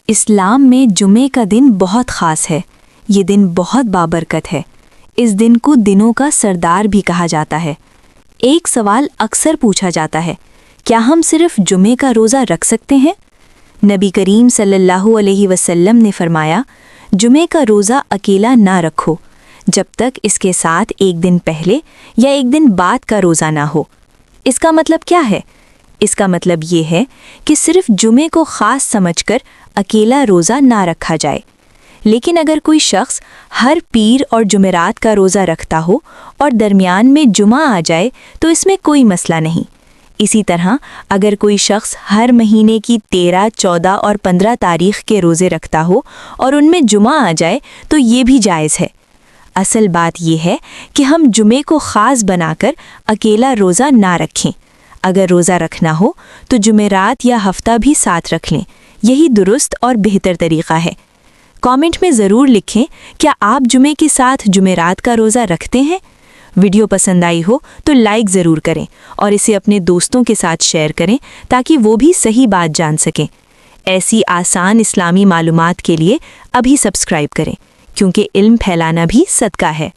اسلام میں جمعے کا دن بہت خاص ہے۔ یہ دن بہت بابرکت ہے۔ اس دن کو دنوں کا سردار بھی کہا جاتا ہے۔ ایک سوال اکثر پوچھا جاتا ہے، کیا ہم صرف جمعے کا روزہ رکھ سکتے ہیں؟ نبی کریم صلی اللہ علیہ وسلم نے فرمایا، جمعے کا روزہ اکیلا نہ رکھو جب تک اس کے ساتھ ایک دن پہلے یا ایک دن بعد کا روزہ نہ ہو۔ اس کا مطلب کیا ہے؟ اس کا مطلب یہ ہے کہ صرف جمعے کو خاص سمجھ کر اکیلا روزہ نہ رکھا جائے، لیکن اگر کوئی شخص ہر پیر اور جمعرات کا روزہ رکھتا ہو اور درمیان میں جمعہ آ جائے تو اس میں کوئی مسئلہ نہیں۔ اسی طرح اگر کوئی شخص ہر مہینے کی 13، 14 اور 15 تاریخ کے روزے رکھتا ہو اور ان میں جمعہ آ جائے تو یہ بھی جائز ہے۔ اصل بات یہ ہے کہ ہم جمعے کو خاص بنا کر اکیلا روزہ نہ رکھیں۔ اگر روزہ رکھنا ہو تو جمعرات یا ہفتہ بھی ساتھ رکھ لیں، یہی درست اور بہتر طریقہ ہے۔ کامنٹ میں ضرور لکھیں، کیا آپ جمعے کے ساتھ جمعرات کا روزہ رکھتے ہیں؟ ویڈیو پسند آئی ہو تو لائک ضرور کریں اور اسے اپنے دوستوں کے ساتھ شیئر کریں تاکہ وہ بھی صحیح بات جان سکیں۔ ایسی آسان اسلامی معلومات کے لیے ابھی سبسکرائب کریں، کیونکہ علم پھیلانا بھی صدقہ ہے۔